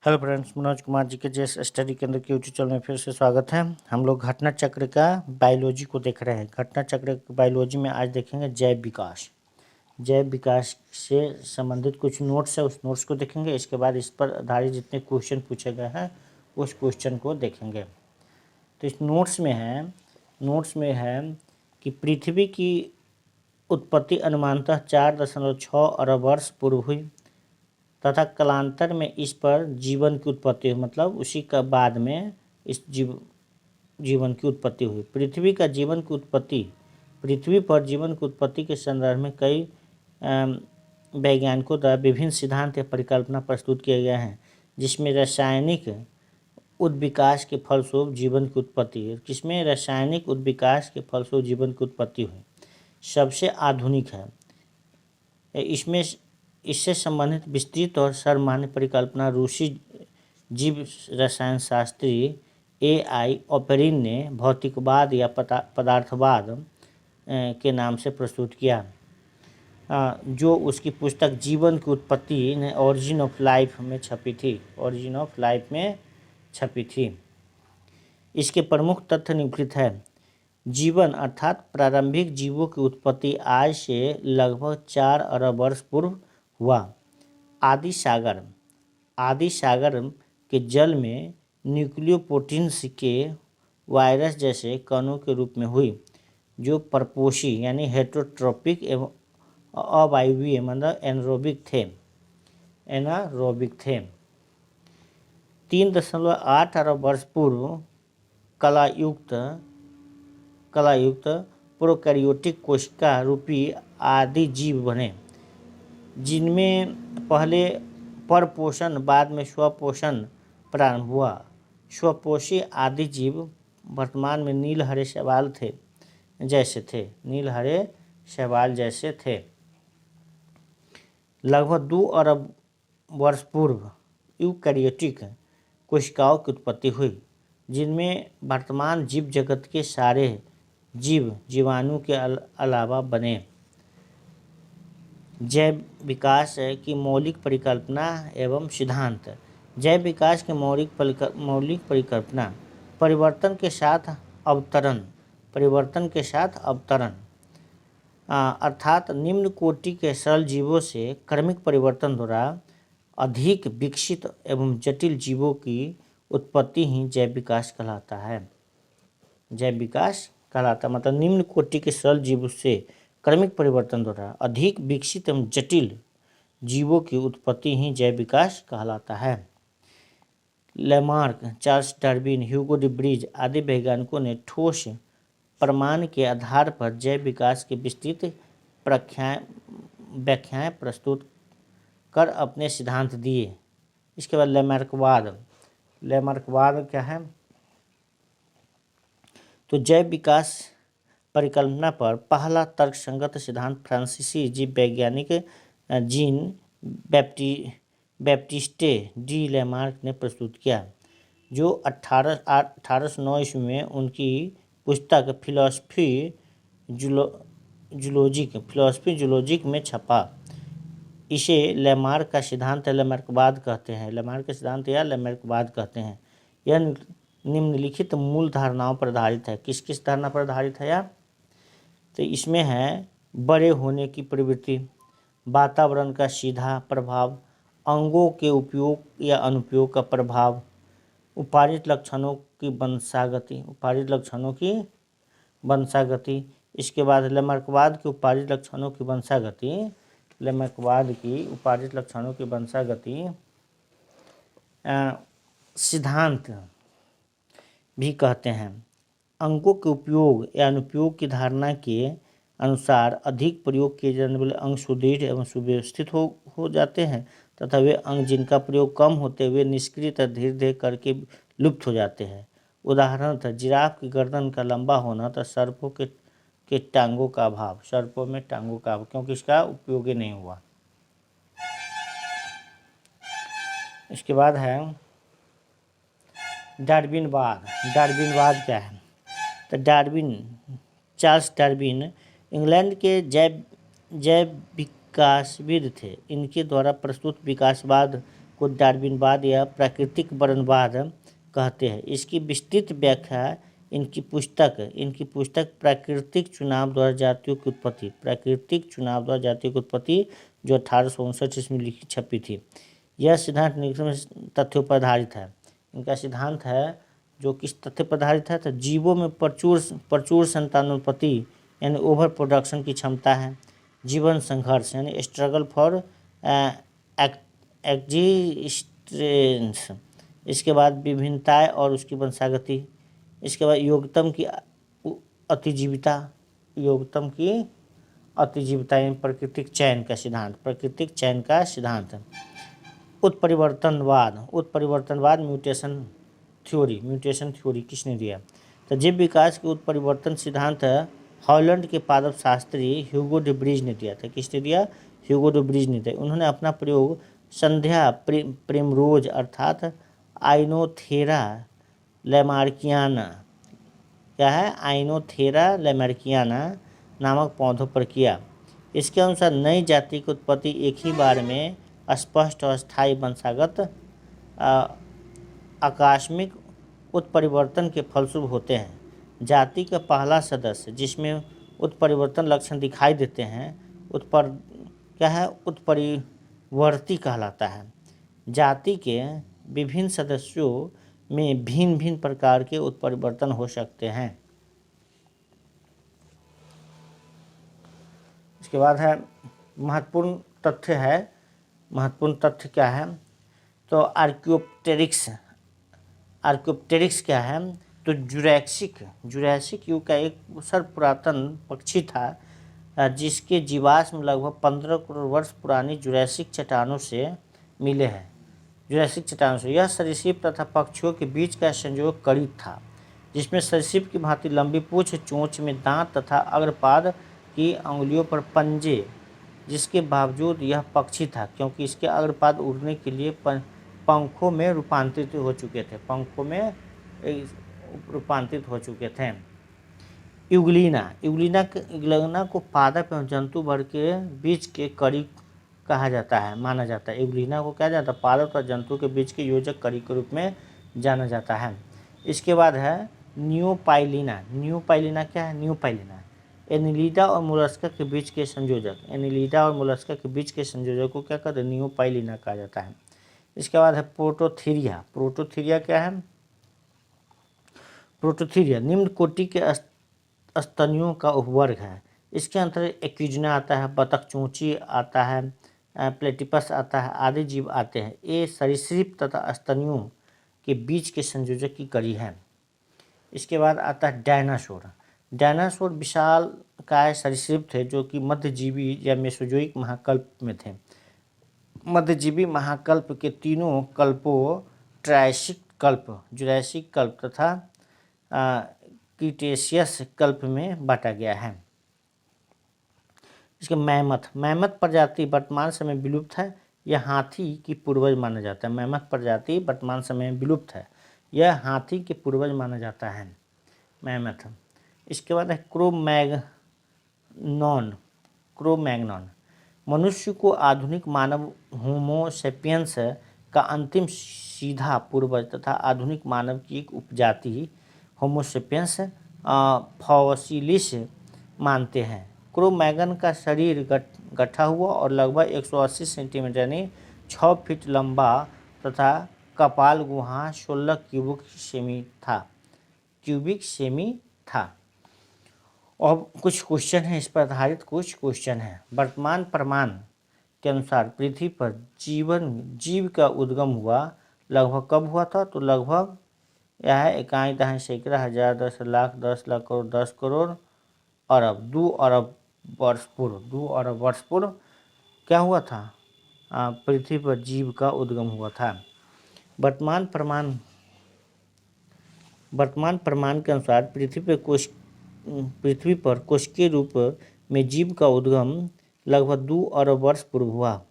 Hello friends, Manoj Kumar ji के JS study केंद्र के यूट्यूब चैनल में फिर से स्वागत है। हम लोग घटना चक्र का बायोलॉजी को देख रहे हैं। घटना चक्र बायोलॉजी में आज देखेंगे जैव विकास। जैव विकास से संबंधित कुछ नोट्स है, उस नोट्स को देखेंगे। इसके बाद इस पर आधारित जितने क्वेश्चन पूछे गए हैं उस क्वेश्चन को देखेंगे। तो इस नोट्स में है कि पृथ्वी की उत्पत्ति अनुमानतः 4.6 अरब वर्ष पूर्व हुई तथा कालांतर में इस पर जीवन की उत्पत्ति हुई, मतलब उसी का बाद में इस जीवन की उत्पत्ति हुई। पृथ्वी पर जीवन की उत्पत्ति के संदर्भ में कई वैज्ञानिकों द्वारा विभिन्न सिद्धांत या परिकल्पना प्रस्तुत किए गए हैं, जिसमें रासायनिक उद्विकास के फलस्वरूप जीवन की उत्पत्ति हुई सबसे आधुनिक है। इससे संबंधित विस्तृत और सर्वमान्य परिकल्पना रूसी जीव रसायन शास्त्री A.I. ओपेरिन ने भौतिकवाद या पदार्थवाद के नाम से प्रस्तुत किया, जो उसकी पुस्तक जीवन की उत्पत्ति ने ओरिजिन ऑफ लाइफ में छपी थी। इसके प्रमुख तथ्य निम्नलिखित है। जीवन अर्थात प्रारंभिक जीवों की उत्पत्ति आज से लगभग 4 अरब वर्ष पूर्व हुआ। आदि सागर के जल में न्यूक्लियोप्रोटीन्स के वायरस जैसे कणों के रूप में हुई, जो परपोषी यानी हेटेरोट्रोपिक एवं अवायवीय मतलब एनारोबिक थे। 3.8 अरब वर्ष पूर्व कलायुक्त प्रोकैरियोटिक कोशिका रूपी आदि जीव बने, जिनमें पहले परपोषण बाद में स्वपोषण प्रारंभ हुआ। स्वपोषी आदि जीव वर्तमान में नील हरे शैवाल जैसे थे। लगभग 2 अरब वर्ष पूर्व यूकैरियोटिक कोशिकाओं की उत्पत्ति हुई, जिनमें वर्तमान जीव जगत के सारे जीव जीवाणु के अलावा बने। जैव विकास की मौलिक परिकल्पना एवं सिद्धांत। जैव विकास के मौलिक परिकल्पना परिवर्तन के साथ अवतरण अर्थात निम्न कोटि के सरल जीवों से क्रमिक परिवर्तन द्वारा अधिक विकसित एवं जटिल जीवों की उत्पत्ति ही जैव विकास कहलाता मतलब निम्न कोटि के सरल जीवों से क्रमिक परिवर्तन द्वारा अधिक विकसित एवं जटिल जीवों की उत्पत्ति ही जैव विकास कहलाता है। Lamarck, Charles Darwin, Hugo de Vries आदि वैज्ञानिकों ने ठोस प्रमाण के आधार पर जैव विकास की विस्तृत व्याख्याएं प्रस्तुत कर अपने सिद्धांत दिए। इसके बाद लेमार्कवाद क्या है? तो जैव विकास परिकल्पना पर पहला तर्कसंगत सिद्धांत फ्रांसीसी जीव वैज्ञानिक जीन बैप्टिस्टे डी लेमार्क ने प्रस्तुत किया, जो 1809 ईस्वी में उनकी पुस्तक फिलॉसफी जूलॉजिक में छपा। इसे लेमार्क का सिद्धांत लेमार्कवाद कहते हैं। यह निम्नलिखित मूल धारणाओं पर आधारित है। किस धारणा पर आधारित है यार? तो इसमें है बड़े होने की प्रवृत्ति, वातावरण का सीधा प्रभाव, अंगों के उपयोग या अनुपयोग का प्रभाव, उपार्जित लक्षणों की वंशागति। इसके बाद लेमार्कवाद की उपार्जित लक्षणों की वंशागति सिद्धांत भी कहते हैं। अंगों के उपयोग या अनुपयोग की धारणा के अनुसार अधिक प्रयोग किए जाने वाले अंग सुदृढ़ एवं सुव्यवस्थित हो जाते हैं तथा वे अंग जिनका प्रयोग कम होते हुए निष्क्रिय तथा धीरे धीरे करके लुप्त हो जाते हैं। उदाहरणतः जिराफ की गर्दन का लंबा होना तथा सर्पों के टांगों का अभाव, क्योंकि इसका उपयोग ही नहीं हुआ। इसके बाद है डार्विनवाद क्या है? तो चार्ल्स डार्विन इंग्लैंड के जैव विकासविद थे। इनके द्वारा प्रस्तुत विकासवाद को डार्विनवाद या प्राकृतिक वर्णवाद कहते हैं। इसकी विस्तृत व्याख्या इनकी पुस्तक प्राकृतिक चुनाव द्वारा जातियों की उत्पत्ति जो 1859 ईस्वी में लिखी छपी थी। यह सिद्धांत निम्न तथ्यों पर आधारित है। इनका सिद्धांत है जो किस तथ्य पर आधारित है, तो जीवों में प्रचुर संतानोत्पत्ति यानी ओवर प्रोडक्शन की क्षमता है। जीवन संघर्ष यानी स्ट्रगल फॉर एग्जिस्टेंस। इसके बाद विभिन्नताएं और उसकी वंशागति। इसके बाद योगतम की अतिजीविता यानी प्राकृतिक चयन का सिद्धांत। उत्परिवर्तनवाद म्यूटेशन थ्योरी किसने दिया, तो जीव विकास के उत्परिवर्तन सिद्धांत हॉलैंड के पादप शास्त्री ह्यूगो डे ब्रिज ने दिया था। किसने दिया? ह्यूगो डे ब्रिज ने दिया। उन्होंने अपना प्रयोग संध्या प्रिमरोज अर्थात आइनोथेरा लैमार्कियाना नामक पौधों पर किया। इसके अनुसार नई जाति की उत्पत्ति एक ही बार में स्पष्ट और स्थायी वंशागत आकस्मिक उत्परिवर्तन के फलस्वरूप होते हैं। जाति का पहला सदस्य जिसमें उत्परिवर्तन लक्षण दिखाई देते हैं उत्परिवर्ती कहलाता है। जाति के विभिन्न सदस्यों में भिन्न भिन्न प्रकार के उत्परिवर्तन हो सकते हैं। इसके बाद है महत्वपूर्ण तथ्य क्या है, तो आर्क्योप्टेरिक्स क्या है, तो जुरैसिक युग का एक सर्वपुरातन पक्षी था जिसके जीवाश्म लगभग 15 करोड़ वर्ष पुरानी जुरैसिक चट्टानों से मिले हैं। यह सरीसृप तथा पक्षियों के बीच का संयोग करीब था, जिसमें सरीसृप की भांति लंबी पूंछ, चोंच में दांत तथा अग्रपाद की अंगुलियों पर पंजे, जिसके बावजूद यह पक्षी था क्योंकि इसके अग्रपाद उड़ने के लिए पंखों में रूपांतरित हो चुके थे। यूग्लिना को पादप एवं जंतु वर्ग के बीच के कड़ी माना जाता है। यूग्लिना को क्या जाता है, पादप और जंतु के बीच के योजक कड़ी के रूप में जाना जाता है। इसके बाद है न्यूपाइलिना क्या है, न्यूपाइलिना एनिलिडा और मोलस्का के बीच के संयोजक को क्या कहते हैं, न्यूपाइलिना कहा जाता है। इसके बाद है प्रोटोथीरिया क्या है, प्रोटोथीरिया निम्न कोटि के स्तनियों का उपवर्ग है। इसके अंतर्गत एक्विजना आता है, बतख चूंची आता है, प्लेटिपस आता है, आदि जीव आते हैं। ये सरीसृप तथा स्तनियों के बीच के संयोजक की कड़ी है। इसके बाद आता है डायनासोर विशालकाय सरीसृप थे जो कि मध्यजीवी या मेसोजोइक महाकल्प में थे। मध्यजीवी महाकल्प के तीनों कल्पों जुरैसिक कल्प तथा क्रीटेशियस कल्प में बांटा गया है। इसके मैमथ प्रजाति वर्तमान समय विलुप्त है। यह हाथी की पूर्वज माना जाता है। मैमथ प्रजाति वर्तमान समय में विलुप्त है, यह हाथी के पूर्वज माना जाता है मैमथ। इसके बाद है क्रो-मैग्नॉन मनुष्य को आधुनिक मानव होमो सेपियंस का अंतिम सीधा पूर्वज तथा आधुनिक मानव की एक उपजाति होमो सेपियंस फॉसिलिस मानते हैं। क्रो-मैगन का शरीर गठा हुआ और लगभग 180 सेंटीमीटर यानी 6 फीट लंबा तथा कपाल गुहा 16 क्यूबिक सेमी था। और कुछ क्वेश्चन है, इस पर आधारित कुछ क्वेश्चन है। वर्तमान प्रमाण के अनुसार पृथ्वी पर जीव का उद्गम हुआ लगभग कब हुआ था, तो लगभग यह है 1.5 सैकड़ा, 1000, 10 लाख, 10 लाख करोड़, 10 करोड़ अरब, 2 अरब वर्ष पूर्व क्या हुआ था, पृथ्वी पर जीव का उद्गम हुआ था। वर्तमान प्रमाण के अनुसार पृथ्वी पर कोशिकीय रूप में जीव का उद्गम लगभग 2 अरब वर्ष पूर्व हुआ।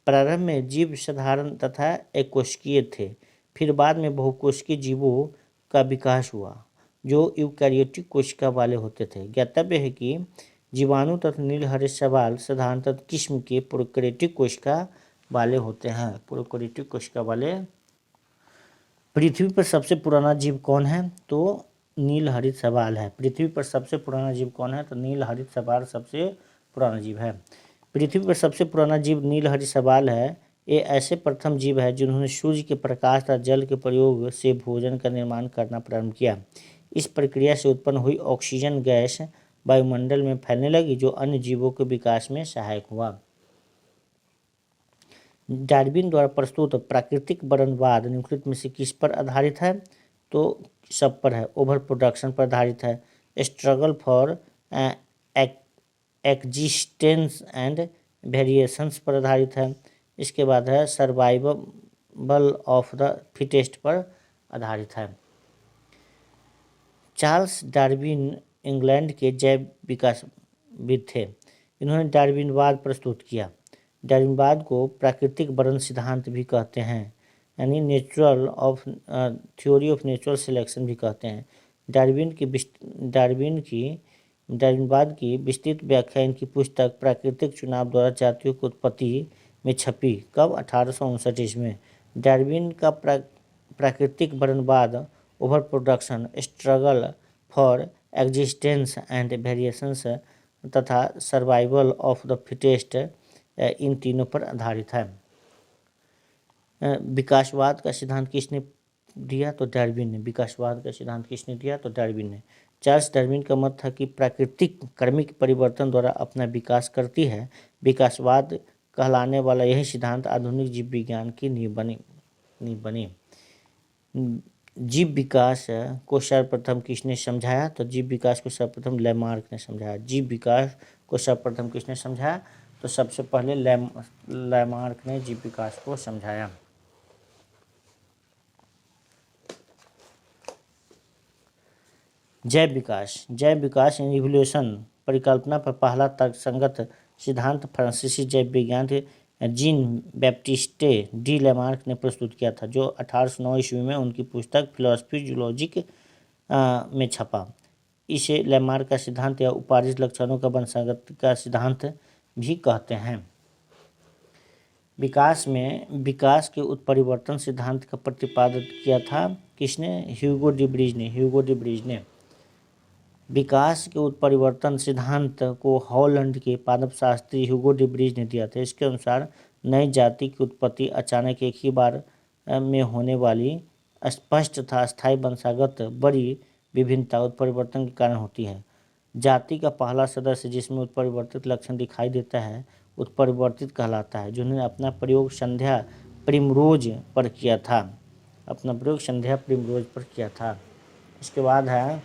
प्रारंभ में जीव साधारण तथा एककोशिकीय थे, फिर बाद में बहुकोशिकीय जीवों का विकास हुआ जो यूकैरियोटिक कोशिका वाले होते थे। ज्ञातव्य है कि जीवाणु तथा नीलहरे शैवाल साधारणतः किस्म के प्रोकैरियोटिक कोशिका वाले होते हैं, प्रोकैरियोटिक कोशिका वाले। पृथ्वी पर सबसे पुराना जीव कौन है? तो नील हरित शैवाल है। पृथ्वी पर सबसे पुराना जीव कौन है? तो नील हरित शैवाल सबसे पुराना जीव है। पृथ्वी पर सबसे पुराना जीव नील हरित शैवाल है। ये ऐसे प्रथम जीव है जिन्होंने सूर्य के प्रकाश तथा जल के प्रयोग से भोजन का निर्माण करना प्रारंभ किया। इस प्रक्रिया से उत्पन्न हुई ऑक्सीजन गैस वायुमंडल में फैलने लगी, जो अन्य जीवों के विकास में सहायक हुआ। डार्विन द्वारा प्रस्तुत प्राकृतिक वर्णनवाद निम्नलिखित में से किस पर आधारित है? तो सब पर है। ओवर प्रोडक्शन पर आधारित है, struggle for existence and variations पर आधारित है, इसके बाद है सर्वाइवल ऑफ द फिटेस्ट पर आधारित है। चार्ल्स डार्विन इंग्लैंड के जैव विकासविद थे। इन्होंने डार्विनवाद प्रस्तुत किया। डार्विनवाद को प्राकृतिक वर्णन सिद्धांत भी कहते हैं, यानी थ्योरी ऑफ नेचुरल सिलेक्शन भी कहते हैं। डार्विनवाद की विस्तृत व्याख्या इनकी पुस्तक प्राकृतिक चुनाव द्वारा जातियों की उत्पत्ति में छपी। कब? 1859 ईस्वी में। डार्विन का प्राकृतिक वर्णनवाद over production, struggle for existence and variations तथा सर्वाइवल ऑफ द फिटेस्ट, इन तीनों पर आधारित है। विकासवाद का सिद्धांत किसने दिया? तो डार्विन ने। विकासवाद का सिद्धांत किसने दिया? तो डार्विन ने। चार्ल्स डार्विन का मत था कि प्राकृतिक क्रमिक परिवर्तन द्वारा अपना विकास करती है। विकासवाद कहलाने वाला यही सिद्धांत आधुनिक जीव विज्ञान की नींव बनी। जीव विकास को सर्वप्रथम किसने समझाया? तो जीव विकास को सर्वप्रथम लैमार्क ने समझाया। जीव विकास को सर्वप्रथम किसने समझाया? तो सबसे पहले लैमार्क ने जीव विकास को समझाया। जैव विकास इवोल्यूशन परिकल्पना पर पहला तर्कसंगत सिद्धांत फ्रांसीसी जैव विज्ञान के जीन बैप्टिस्टे डी लैमार्क ने प्रस्तुत किया था, जो 1809 ईस्वी में उनकी पुस्तक फिलॉसफी जूलॉजिक में छपा। इसे लैमार्क का सिद्धांत या उपार्जित लक्षणों का वंशागत का सिद्धांत भी कहते हैं। विकास के उत्परिवर्तन सिद्धांत का प्रतिपादन किया था किसने? ह्यूगो डी ब्रिज ने। विकास के उत्परिवर्तन सिद्धांत को हॉलैंड के पादप शास्त्री ह्यूगो डी ब्रिज ने दिया था। इसके अनुसार नई जाति की उत्पत्ति अचानक एक ही बार में होने वाली स्पष्ट तथा स्थायी वंशागत बड़ी विभिन्नता उत्परिवर्तन के कारण होती है। जाति का पहला सदस्य जिसमें उत्परिवर्तित लक्षण दिखाई देता है उत्परिवर्तित कहलाता है, जिन्होंने अपना प्रयोग संध्या प्रिमरोज पर किया था। इसके बाद है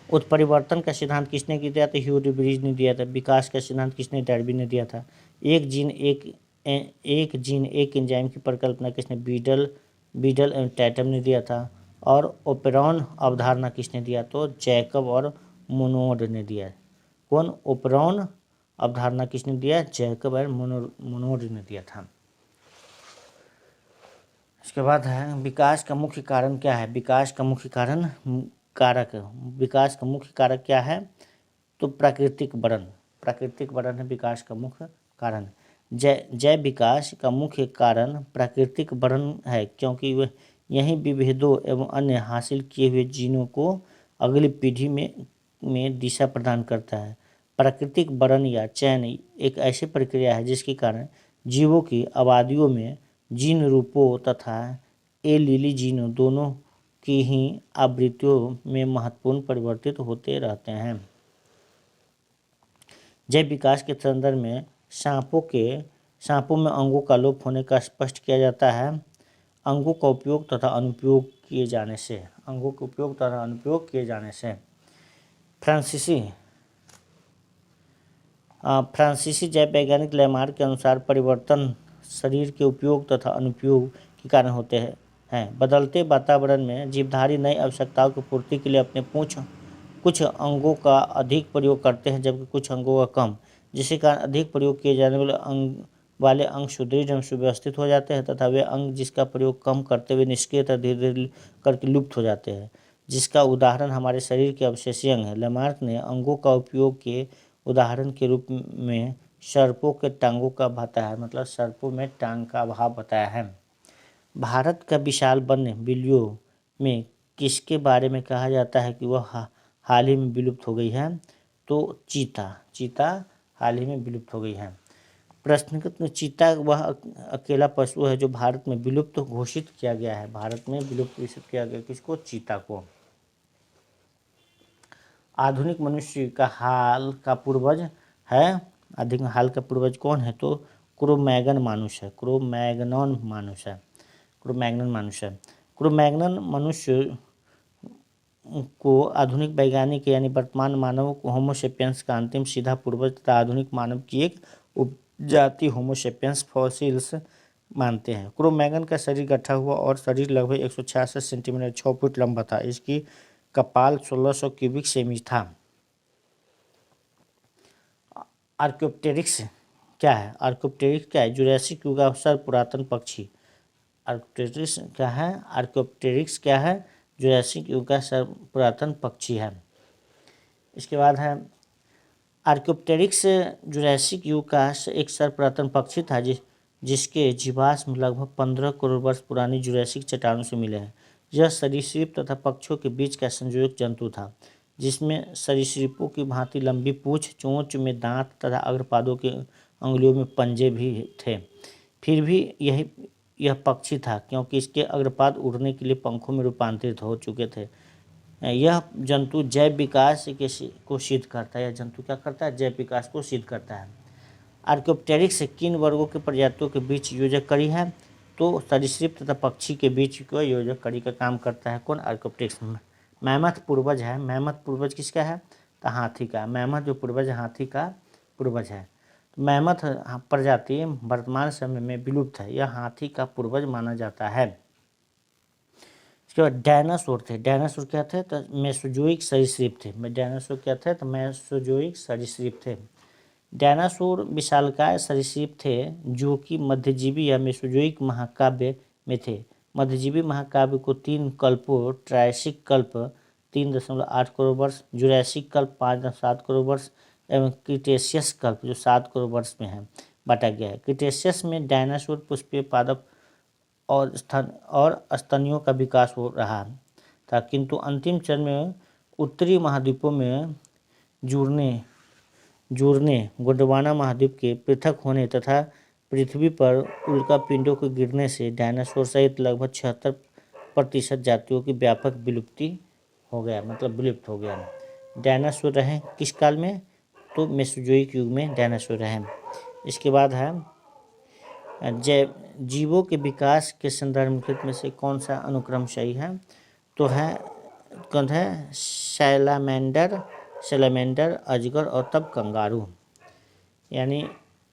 उत्परिवर्तन का सिद्धांत किसने दिया था? ह्यूगो डी ब्रिज ने दिया था। विकास का सिद्धांत किसने? डार्विन ने दिया था। एक जीन एक एंजाइम की परिकल्पना किसने? बीडल एंड टैटम ने दिया था। और ओपेरॉन अवधारणा किसने दिया? तो जैकब और मोनोड ने दिया। कौन? ओपेरॉन अवधारणा किसने दिया? जैकब और मोनोड ने दिया था। इसके बाद है विकास का मुख्य कारण क्या है? विकास का मुख्य कारक क्या है? तो प्राकृतिक वर्णन है विकास का मुख्य कारण। जैव विकास का मुख्य कारण प्राकृतिक वर्णन है, क्योंकि वह यही विभेदों एवं अन्य हासिल किए हुए जीनों को अगली पीढ़ी में दिशा प्रदान करता है। प्राकृतिक वर्णन या चयन एक ऐसी प्रक्रिया है जिसके कारण जीवों की आबादियों में जीन रूपों तथा एलीली जीनों दोनों की ही आवृत्तियों में महत्वपूर्ण परिवर्तित होते रहते हैं। जैव विकास के संदर्भ में सांपों में अंगों का लोप होने का स्पष्ट किया जाता है अंगों का उपयोग तथा अनुपयोग किए जाने से। फ्रांसीसी जैव वैज्ञानिक लैमार्क के अनुसार परिवर्तन शरीर के उपयोग तथा अनुपयोग के कारण होते हैं। बदलते वातावरण में जीवधारी नई आवश्यकताओं की पूर्ति के लिए अपने कुछ अंगों का अधिक प्रयोग करते हैं, जबकि कुछ अंगों का कम, जिसके कारण अधिक प्रयोग किए जाने वाले अंग सुदृढ़ एवं सुव्यवस्थित हो जाते हैं तथा वे अंग जिसका प्रयोग कम करते हुए निष्क्रिय तथा धीरे धीरे करके लुप्त हो जाते हैं, जिसका उदाहरण हमारे शरीर के अवशेषीय अंग है। लैमार्क ने अंगों का उपयोग के उदाहरण के रूप में सर्पों के टांगों का बताया है, मतलब सर्पों में टांग का अभाव बताया है। भारत का विशाल वन्य बिल्लियों में किसके बारे में कहा जाता है कि वह हाल ही में विलुप्त हो गई है? तो चीता हाल ही में विलुप्त हो गई है। प्रश्नगत में चीता वह अकेला पशु है जो भारत में विलुप्त घोषित किया गया है। भारत में विलुप्त घोषित किया गया किसको? चीता को। आधुनिक मनुष्य का हाल का पूर्वज है, आधुनिक हाल का पूर्वज कौन है? तो क्रो-मैगन मानुष है। क्रो-मैग्नन मानुष है। क्रो-मैग्नन मनुष्य को आधुनिक वैज्ञानिक यानी वर्तमान मानव होमोसेपियंस का अंतिम सीधा पूर्वज तथा आधुनिक मानव की एक उपजाति होमोसेपियंस फॉसिल्स मानते हैं। क्रो-मैगन का शरीर गठा हुआ और शरीर लगभग 166 सेंटीमीटर 6 फुट लंबा था। इसकी कपाल 1600 क्यूबिक सेमी था। आर्क्योप्टेरिक्स क्या है? आर्क्योप्टेरिक्स क्या है? जुरासिक युग का सर्व पुरातन पक्षी। आर्क्योप्टेरिक्स क्या है? आर्क्योप्टेरिक्स क्या है? जुरासिक युग का सर्व पुरातन पक्षी है। इसके बाद है आर्क्योप्टेरिक्स जुरासिक युग का एक सर्व पुरातन पक्षी था जिसके जीवाश्म लगभग 15 करोड़ वर्ष पुरानी जुरासिक चट्टानों से मिले हैं। यह सरीसृप तथा पक्षियों के बीच का संयोजक जंतु था जिसमें सरीसृपों की भांति लंबी पूंछ, चोंच में दांत तथा अग्रपादों के अंगुलियों में पंजे भी थे। फिर भी यह पक्षी था क्योंकि इसके अग्रपाद उड़ने के लिए पंखों में रूपांतरित हो चुके थे। यह जंतु जैव विकास को सिद्ध करता है। यह जंतु क्या करता है? जैव विकास को सिद्ध करता है। आर्क्योप्टेरिक्स किन वर्गों के प्रजातियों के बीच योजक कड़ी है? तो सरीसृप तथा पक्षी के बीच को योजक कड़ी का काम करता है। कौन? आर्क्योप्टेरिक्स। मैमथ पूर्वज है। मैमथ पूर्वज किसका है? तो हाथी का। मैमथ जो पूर्वज हाथी का पूर्वज है। मैमथ प्रजाति वर्तमान समय में विलुप्त है। यह हाथी का पूर्वज माना जाता है। इसके बाद डायनासोर थे। डायनासोर क्या थे? तो मेसोजोइक सरीसृप थे। डायनासोर क्या थे? तो मेसोजोइक सरीसृप थे। डायनासोर विशालकाय सरीसृप थे जो कि मध्यजीवी या मेसोजोइक महाकाव्य में थे। मध्यजीवी महाकाव्य को 3 कल्पों ट्रायसिक कल्प 3.8 करोड़ वर्ष, जुरासिक कल्प 5.7 करोड़ वर्ष एवं क्रिटेशियस कल्प जो 7 करोड़ वर्ष में है बांटा गया है। क्रिटेशियस में डायनासोर पुष्पीय पादप और स्तनियों का विकास हो रहा था, किंतु अंतिम चरण में उत्तरी महाद्वीपों में जुड़ने गोंडवाना महाद्वीप के पृथक होने तथा पृथ्वी पर उल्कापिंडों के गिरने से डायनासोर सहित लगभग 76% जातियों की व्यापक विलुप्ति हो गया, मतलब विलुप्त हो गया। डायनासोर रहे किस काल में? तो मेसोजोइक युग में डायनासोर रहे। इसके बाद है जीवों के विकास के संदर्भ में से कौन सा अनुक्रम सही है? तो कौन है? सैलामेंडर, अजगर और तब कंगारू। यानी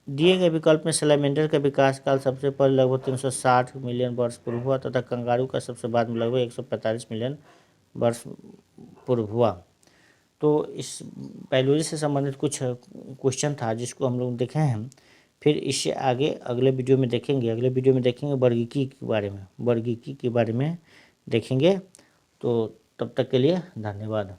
दिए गए विकल्प में सैलामेंडर का विकास काल सबसे पहले लगभग 360 मिलियन वर्ष पूर्व हुआ तथा कंगारू का सबसे बाद में लगभग 145 मिलियन वर्ष पूर्व हुआ। तो इस बायोलॉजी से संबंधित कुछ क्वेश्चन था जिसको हम लोग देखे हैं। फिर इससे आगे अगले वीडियो में देखेंगे वर्गीकी के बारे में देखेंगे। तो तब तक के लिए धन्यवाद।